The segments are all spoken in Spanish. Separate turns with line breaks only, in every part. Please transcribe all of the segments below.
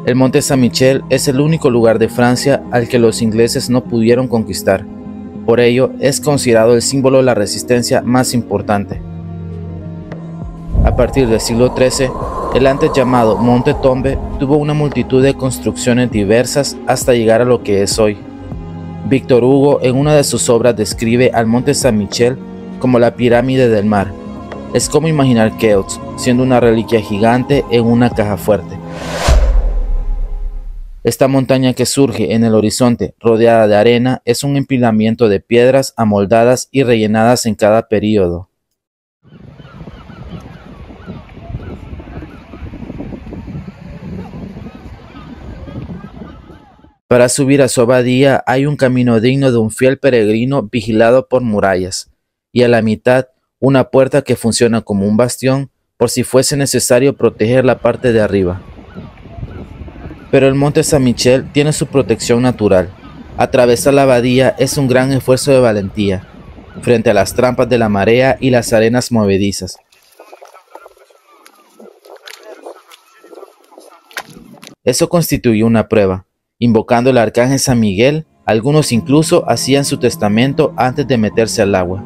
El Monte Saint-Michel es el único lugar de Francia al que los ingleses no pudieron conquistar. Por ello, es considerado el símbolo de la resistencia más importante. A partir del siglo XIII, el antes llamado Monte Tombe tuvo una multitud de construcciones diversas hasta llegar a lo que es hoy. Víctor Hugo en una de sus obras describe al Monte Saint-Michel como la pirámide del mar. Es como imaginar Keops siendo una reliquia gigante en una caja fuerte. Esta montaña que surge en el horizonte rodeada de arena es un empilamiento de piedras amoldadas y rellenadas en cada período. Para subir a su abadía hay un camino digno de un fiel peregrino vigilado por murallas, y a la mitad una puerta que funciona como un bastión por si fuese necesario proteger la parte de arriba. Pero el Monte Saint-Michel tiene su protección natural. Atravesar la abadía es un gran esfuerzo de valentía, frente a las trampas de la marea y las arenas movedizas. Eso constituyó una prueba. Invocando al arcángel San Miguel, algunos incluso hacían su testamento antes de meterse al agua.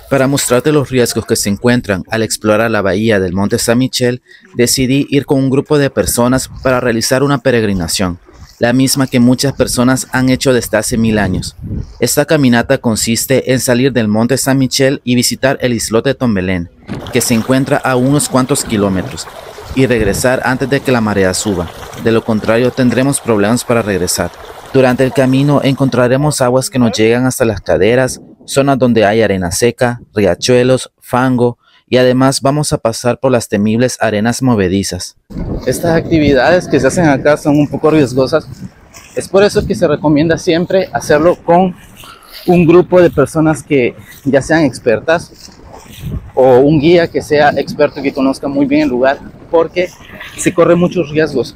Para mostrarte los riesgos que se encuentran al explorar la bahía del Monte Saint-Michel, decidí ir con un grupo de personas para realizar una peregrinación, la misma que muchas personas han hecho desde hace 1000 años. Esta caminata consiste en salir del Monte Saint-Michel y visitar el islote de Tombelaine, que se encuentra a unos cuantos kilómetros, y regresar antes de que la marea suba. De lo contrario, tendremos problemas para regresar. Durante el camino encontraremos aguas que nos llegan hasta las caderas, zonas donde hay arena seca, riachuelos, fango, y además vamos a pasar por las temibles arenas movedizas. Estas actividades que se hacen acá son un poco riesgosas. Es por eso que se recomienda siempre hacerlo con un grupo de personas que ya sean expertas o un guía que sea experto y que conozca muy bien el lugar, porque se corren muchos riesgos.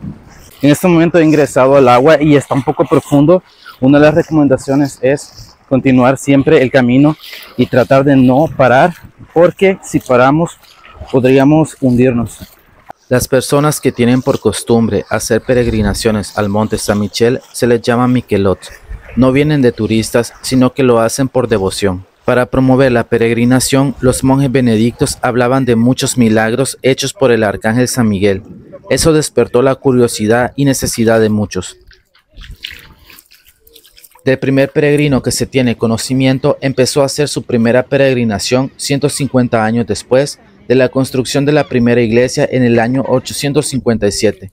En este momento he ingresado al agua y está un poco profundo. Una de las recomendaciones es continuar siempre el camino y tratar de no parar, porque si paramos podríamos hundirnos. Las personas que tienen por costumbre hacer peregrinaciones al Monte Saint-Michel se les llama miquelots. No vienen de turistas, sino que lo hacen por devoción. Para promover la peregrinación, los monjes benedictos hablaban de muchos milagros hechos por el arcángel San Miguel. Eso despertó la curiosidad y necesidad de muchos. Del primer peregrino que se tiene conocimiento empezó a hacer su primera peregrinación 150 años después de la construcción de la primera iglesia en el año 857.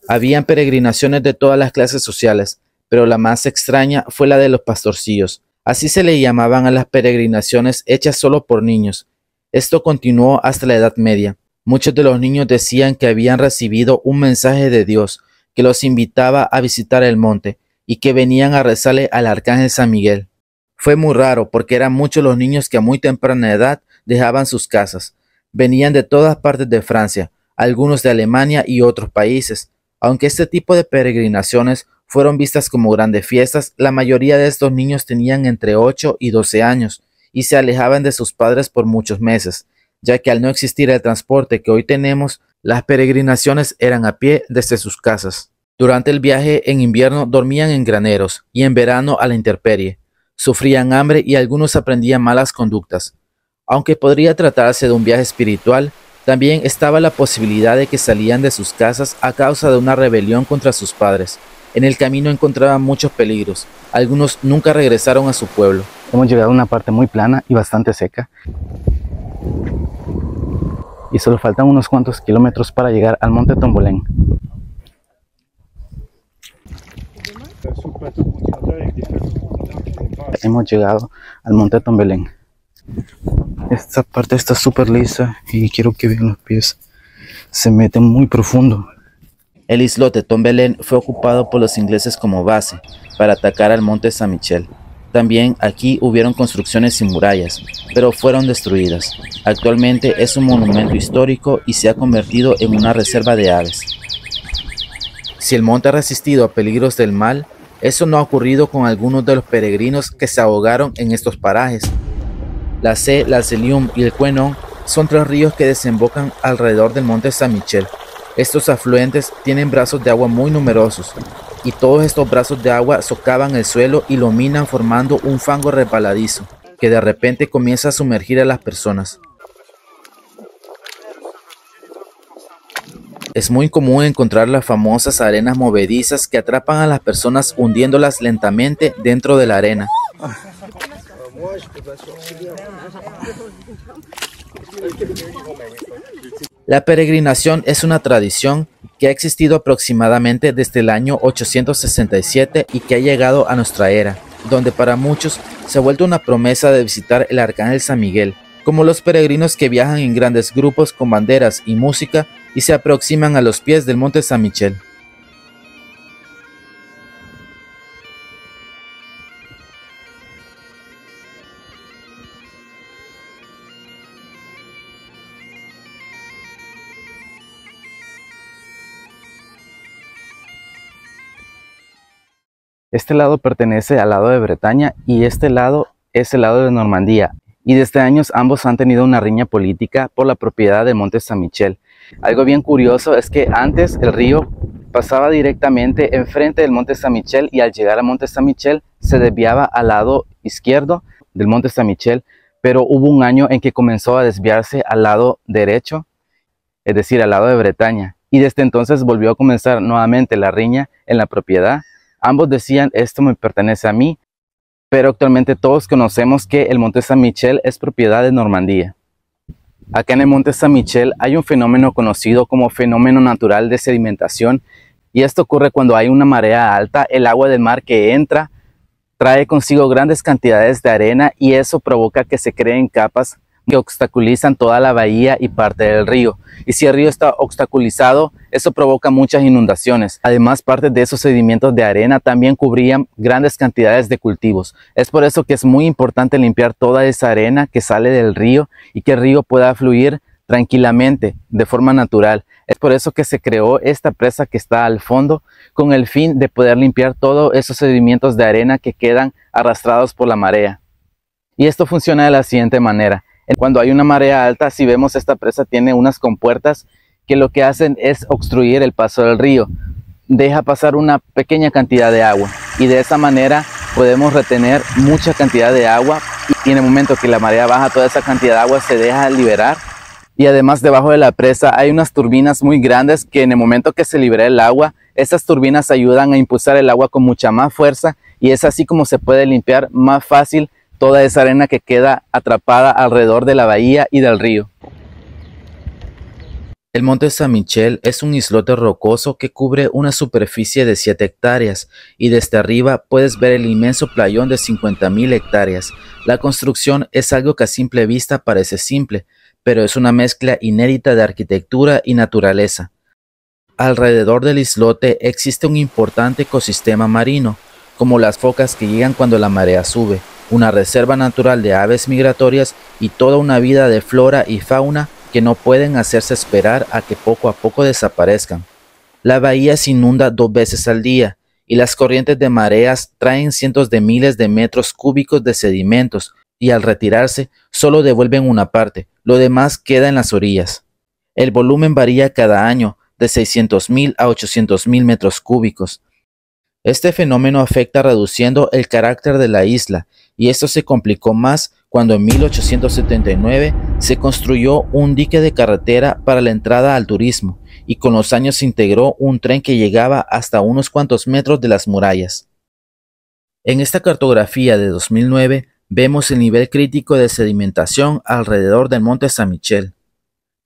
Habían peregrinaciones de todas las clases sociales, pero la más extraña fue la de los pastorcillos. Así se le llamaban a las peregrinaciones hechas solo por niños. Esto continuó hasta la Edad Media. Muchos de los niños decían que habían recibido un mensaje de Dios que los invitaba a visitar el monte y que venían a rezarle al arcángel San Miguel. Fue muy raro porque eran muchos los niños que a muy temprana edad dejaban sus casas. Venían de todas partes de Francia, algunos de Alemania y otros países. Aunque este tipo de peregrinaciones fueron vistas como grandes fiestas, la mayoría de estos niños tenían entre 8 y 12 años y se alejaban de sus padres por muchos meses, ya que al no existir el transporte que hoy tenemos, las peregrinaciones eran a pie desde sus casas. Durante el viaje en invierno dormían en graneros y en verano a la intemperie. Sufrían hambre y algunos aprendían malas conductas. Aunque podría tratarse de un viaje espiritual, también estaba la posibilidad de que salían de sus casas a causa de una rebelión contra sus padres. En el camino encontraban muchos peligros. Algunos nunca regresaron a su pueblo. Hemos llegado a una parte muy plana y bastante seca. Y solo faltan unos cuantos kilómetros para llegar al Monte Tombelaine. Hemos llegado al Monte Tombelaine. Esta parte está súper lisa y quiero que vean los pies. Se meten muy profundo. El islote de Tombelaine fue ocupado por los ingleses como base para atacar al Monte Saint-Michel. También aquí hubieron construcciones sin murallas, pero fueron destruidas. Actualmente es un monumento histórico y se ha convertido en una reserva de aves. Si el monte ha resistido a peligros del mal, Eso no ha ocurrido con algunos de los peregrinos que se ahogaron en estos parajes. La C, la Celium y el Cuenón son tres ríos que desembocan alrededor del monte San Michel. Estos afluentes tienen brazos de agua muy numerosos, y todos estos brazos de agua socavan el suelo y lo minan formando un fango resbaladizo, que de repente comienza a sumergir a las personas. Es muy común encontrar las famosas arenas movedizas que atrapan a las personas hundiéndolas lentamente dentro de la arena. La peregrinación es una tradición que ha existido aproximadamente desde el año 867 y que ha llegado a nuestra era, donde para muchos se ha vuelto una promesa de visitar el Arcángel San Miguel, como los peregrinos que viajan en grandes grupos con banderas y música y se aproximan a los pies del monte San Michel. Este lado pertenece al lado de Bretaña y este lado es el lado de Normandía. Y desde años ambos han tenido una riña política por la propiedad del monte San Michel. Algo bien curioso es que antes el río pasaba directamente enfrente del monte San Michel y al llegar al monte San Michel se desviaba al lado izquierdo del monte San Michel, pero hubo un año en que comenzó a desviarse al lado derecho, es decir, al lado de Bretaña. Y desde entonces volvió a comenzar nuevamente la riña en la propiedad. Ambos decían, esto me pertenece a mí, pero actualmente todos conocemos que el monte San Michel es propiedad de Normandía. Acá en el monte San Michel hay un fenómeno conocido como fenómeno natural de sedimentación, y esto ocurre cuando hay una marea alta. El agua del mar que entra trae consigo grandes cantidades de arena y eso provoca que se creen capas que obstaculizan toda la bahía y parte del río. Y si el río está obstaculizado, eso provoca muchas inundaciones. Además, parte de esos sedimentos de arena también cubrían grandes cantidades de cultivos. Es por eso que es muy importante limpiar toda esa arena que sale del río y que el río pueda fluir tranquilamente, de forma natural. Es por eso que se creó esta presa que está al fondo, con el fin de poder limpiar todos esos sedimentos de arena que quedan arrastrados por la marea. Y esto funciona de la siguiente manera. Cuando hay una marea alta, si vemos, esta presa tiene unas compuertas que lo que hacen es obstruir el paso del río. Deja pasar una pequeña cantidad de agua y de esa manera podemos retener mucha cantidad de agua, y en el momento que la marea baja, toda esa cantidad de agua se deja liberar. Y además, debajo de la presa hay unas turbinas muy grandes que en el momento que se libera el agua, estas turbinas ayudan a impulsar el agua con mucha más fuerza, y es así como se puede limpiar más fácil toda esa arena que queda atrapada alrededor de la bahía y del río. El monte San Michel es un islote rocoso que cubre una superficie de 7 hectáreas y desde arriba puedes ver el inmenso playón de 50.000 hectáreas. La construcción es algo que a simple vista parece simple, pero es una mezcla inédita de arquitectura y naturaleza. Alrededor del islote existe un importante ecosistema marino, como las focas que llegan cuando la marea sube, una reserva natural de aves migratorias y toda una vida de flora y fauna que no pueden hacerse esperar a que poco a poco desaparezcan. La bahía se inunda 2 veces al día y las corrientes de mareas traen cientos de miles de metros cúbicos de sedimentos y al retirarse solo devuelven una parte, lo demás queda en las orillas. El volumen varía cada año de 600.000 a 800.000 metros cúbicos. Este fenómeno afecta reduciendo el carácter de la isla, y esto se complicó más cuando en 1879 se construyó un dique de carretera para la entrada al turismo, y con los años se integró un tren que llegaba hasta unos cuantos metros de las murallas. En esta cartografía de 2009 vemos el nivel crítico de sedimentación alrededor del monte San Michel.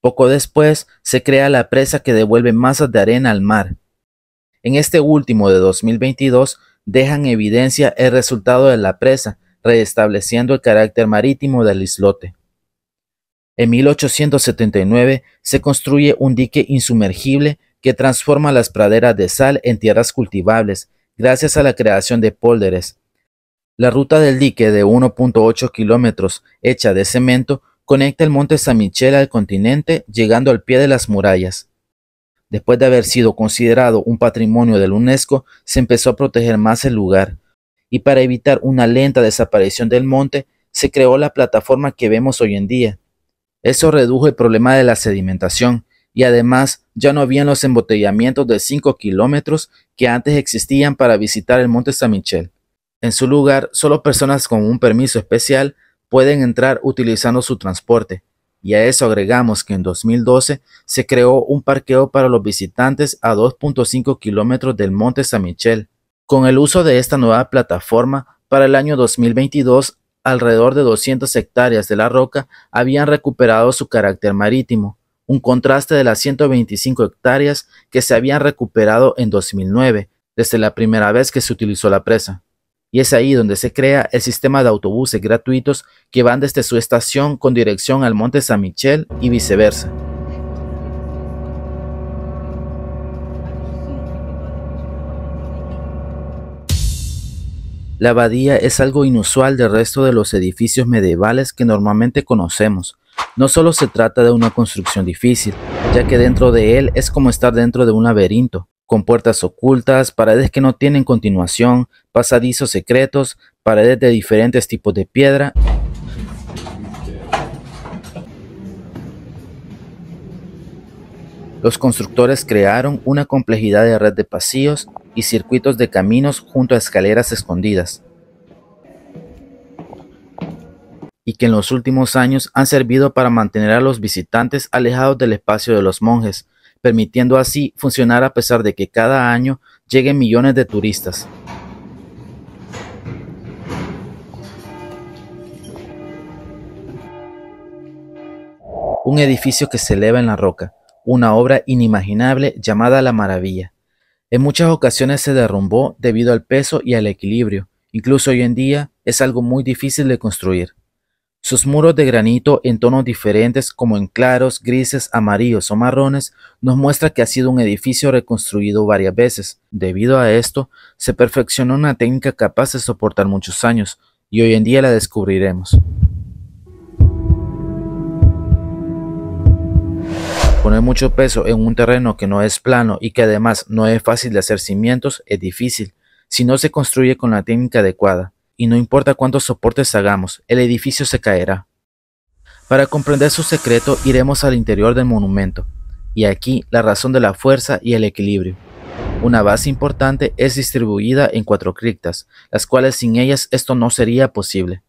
Poco después se crea la presa que devuelve masas de arena al mar. En este último de 2022 dejan evidencia el resultado de la presa, restableciendo el carácter marítimo del islote. En 1879 se construye un dique insumergible que transforma las praderas de sal en tierras cultivables, gracias a la creación de pólderes. La ruta del dique de 1.8 kilómetros, hecha de cemento, conecta el monte San Michel al continente, llegando al pie de las murallas. Después de haber sido considerado un patrimonio de la UNESCO, se empezó a proteger más el lugar, y para evitar una lenta desaparición del monte, se creó la plataforma que vemos hoy en día. Eso redujo el problema de la sedimentación, y además ya no habían los embotellamientos de 5 kilómetros que antes existían para visitar el monte San Michel. En su lugar, solo personas con un permiso especial pueden entrar utilizando su transporte, y a eso agregamos que en 2012 se creó un parqueo para los visitantes a 2.5 kilómetros del monte San Michel. Con el uso de esta nueva plataforma, para el año 2022, alrededor de 200 hectáreas de la roca habían recuperado su carácter marítimo, un contraste de las 125 hectáreas que se habían recuperado en 2009, desde la primera vez que se utilizó la presa. Y es ahí donde se crea el sistema de autobuses gratuitos que van desde su estación con dirección al monte San Michel y viceversa. La abadía es algo inusual del resto de los edificios medievales que normalmente conocemos. No solo se trata de una construcción difícil, ya que dentro de él es como estar dentro de un laberinto, con puertas ocultas, paredes que no tienen continuación, pasadizos secretos, paredes de diferentes tipos de piedra. Los constructores crearon una complejidad de red de pasillos y circuitos de caminos junto a escaleras escondidas, y que en los últimos años han servido para mantener a los visitantes alejados del espacio de los monjes, permitiendo así funcionar a pesar de que cada año lleguen millones de turistas. Un edificio que se eleva en la roca, una obra inimaginable llamada La Maravilla. En muchas ocasiones se derrumbó debido al peso y al equilibrio, incluso hoy en día es algo muy difícil de construir. Sus muros de granito en tonos diferentes como en claros, grises, amarillos o marrones nos muestra que ha sido un edificio reconstruido varias veces. Debido a esto, se perfeccionó una técnica capaz de soportar muchos años, y hoy en día la descubriremos. Poner mucho peso en un terreno que no es plano y que además no es fácil de hacer cimientos es difícil, si no se construye con la técnica adecuada. Y no importa cuántos soportes hagamos, el edificio se caerá. Para comprender su secreto iremos al interior del monumento, y aquí la razón de la fuerza y el equilibrio. Una base importante es distribuida en 4 criptas, las cuales sin ellas esto no sería posible.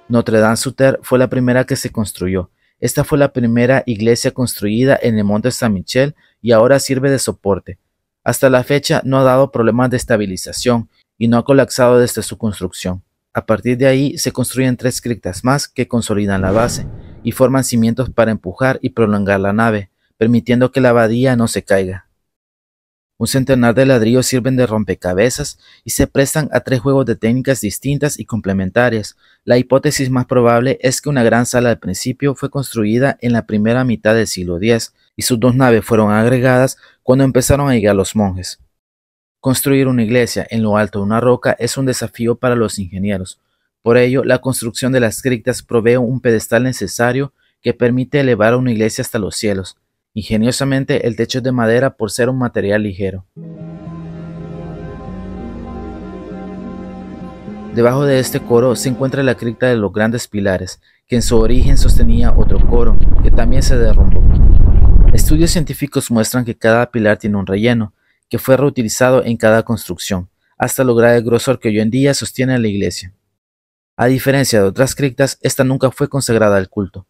Notre-Dame-sur-Terre fue la primera que se construyó. Esta fue la primera iglesia construida en el monte San Michel y ahora sirve de soporte. Hasta la fecha no ha dado problemas de estabilización y no ha colapsado desde su construcción. A partir de ahí se construyen 3 criptas más que consolidan la base y forman cimientos para empujar y prolongar la nave, permitiendo que la abadía no se caiga. Un centenar de ladrillos sirven de rompecabezas y se prestan a 3 juegos de técnicas distintas y complementarias. La hipótesis más probable es que una gran sala al principio fue construida en la primera mitad del siglo X y sus 2 naves fueron agregadas cuando empezaron a llegar los monjes. Construir una iglesia en lo alto de una roca es un desafío para los ingenieros. Por ello, la construcción de las criptas provee un pedestal necesario que permite elevar una iglesia hasta los cielos. Ingeniosamente, el techo es de madera por ser un material ligero. Debajo de este coro se encuentra la cripta de los grandes pilares, que en su origen sostenía otro coro, que también se derrumbó. Estudios científicos muestran que cada pilar tiene un relleno, que fue reutilizado en cada construcción, hasta lograr el grosor que hoy en día sostiene la iglesia. A diferencia de otras criptas, esta nunca fue consagrada al culto.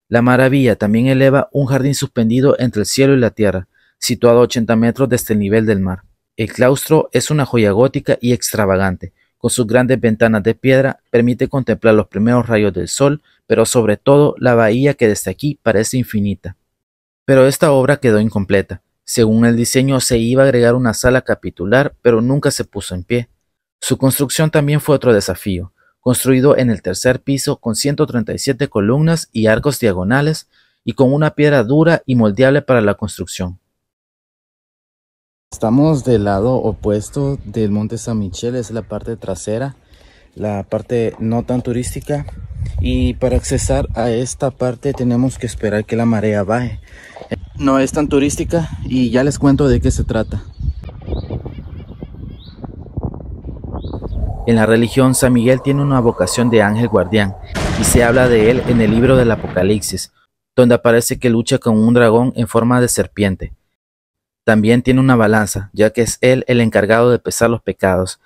La Maravilla también eleva un jardín suspendido entre el cielo y la tierra, situado a 80 metros desde el nivel del mar. El claustro es una joya gótica y extravagante. Con sus grandes ventanas de piedra, permite contemplar los primeros rayos del sol, pero sobre todo la bahía que desde aquí parece infinita. Pero esta obra quedó incompleta. Según el diseño se iba a agregar una sala capitular, pero nunca se puso en pie. Su construcción también fue otro desafío. Construido en el tercer piso con 137 columnas y arcos diagonales y con una piedra dura y moldeable para la construcción. Estamos del lado opuesto del Monte San Michel, es la parte trasera, la parte no tan turística, y para accesar a esta parte tenemos que esperar que la marea baje. No es tan turística y ya les cuento de qué se trata. En la religión, San Miguel tiene una vocación de ángel guardián y se habla de él en el libro del Apocalipsis, donde aparece que lucha con un dragón en forma de serpiente. También tiene una balanza, ya que es él el encargado de pesar los pecados.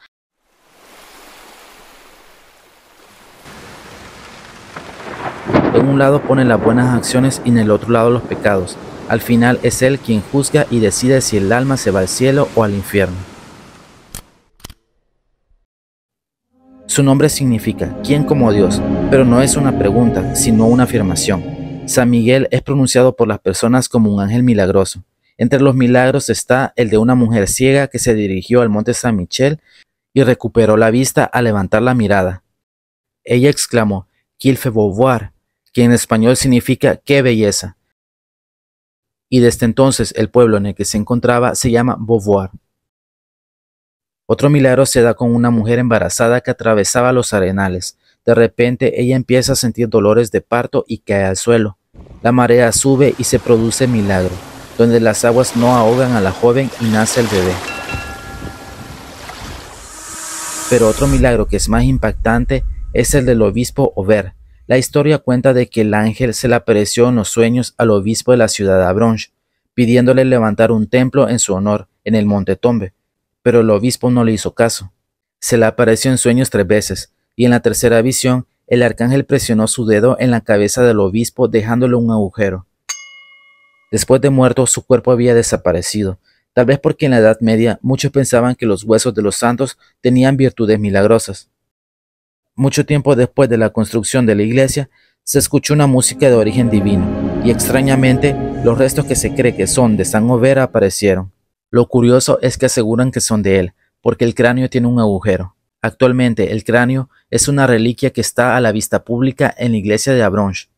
En un lado pone las buenas acciones y en el otro lado los pecados. Al final es él quien juzga y decide si el alma se va al cielo o al infierno. Su nombre significa ¿quién como Dios?, pero no es una pregunta, sino una afirmación. San Miguel es pronunciado por las personas como un ángel milagroso. Entre los milagros está el de una mujer ciega que se dirigió al monte San Michel y recuperó la vista al levantar la mirada. Ella exclamó, «Qu'il fait beau voir», que en español significa «qué belleza». Y desde entonces el pueblo en el que se encontraba se llama Beauvoir. Otro milagro se da con una mujer embarazada que atravesaba los arenales. De repente ella empieza a sentir dolores de parto y cae al suelo. La marea sube y se produce milagro, donde las aguas no ahogan a la joven y nace el bebé. Pero otro milagro que es más impactante es el del obispo Aubert. La historia cuenta de que el ángel se le apareció en los sueños al obispo de la ciudad de Avranches, pidiéndole levantar un templo en su honor en el monte Tombe, pero el obispo no le hizo caso. Se le apareció en sueños 3 veces, y en la tercera visión, el arcángel presionó su dedo en la cabeza del obispo dejándole un agujero. Después de muerto, su cuerpo había desaparecido, tal vez porque en la Edad Media muchos pensaban que los huesos de los santos tenían virtudes milagrosas. Mucho tiempo después de la construcción de la iglesia, se escuchó una música de origen divino, y extrañamente, los restos que se cree que son de San Aubert aparecieron. Lo curioso es que aseguran que son de él, porque el cráneo tiene un agujero. Actualmente, el cráneo es una reliquia que está a la vista pública en la iglesia de Avranches.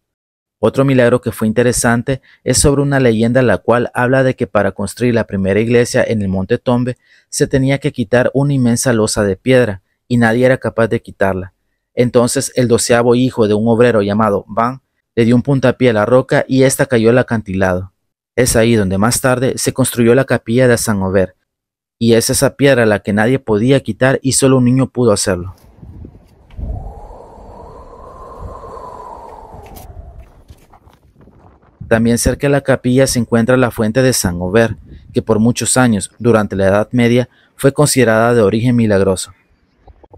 Otro milagro que fue interesante es sobre una leyenda la cual habla de que para construir la primera iglesia en el monte Tombe se tenía que quitar una inmensa losa de piedra y nadie era capaz de quitarla. Entonces el 12º hijo de un obrero llamado Van le dio un puntapié a la roca y ésta cayó al acantilado. Es ahí donde más tarde se construyó la capilla de San Aubert, y es esa piedra la que nadie podía quitar y solo un niño pudo hacerlo. También cerca de la capilla se encuentra la fuente de San Aubert, que por muchos años, durante la Edad Media, fue considerada de origen milagroso,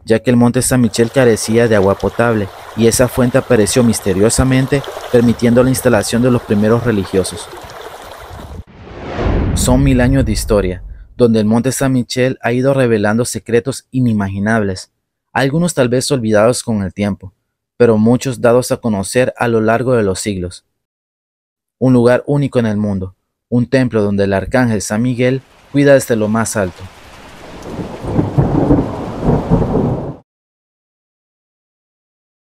ya que el monte San Michel carecía de agua potable, y esa fuente apareció misteriosamente, permitiendo la instalación de los primeros religiosos. Son 1000 años de historia, donde el monte San Michel ha ido revelando secretos inimaginables, algunos tal vez olvidados con el tiempo, pero muchos dados a conocer a lo largo de los siglos. Un lugar único en el mundo, un templo donde el arcángel San Miguel cuida desde lo más alto.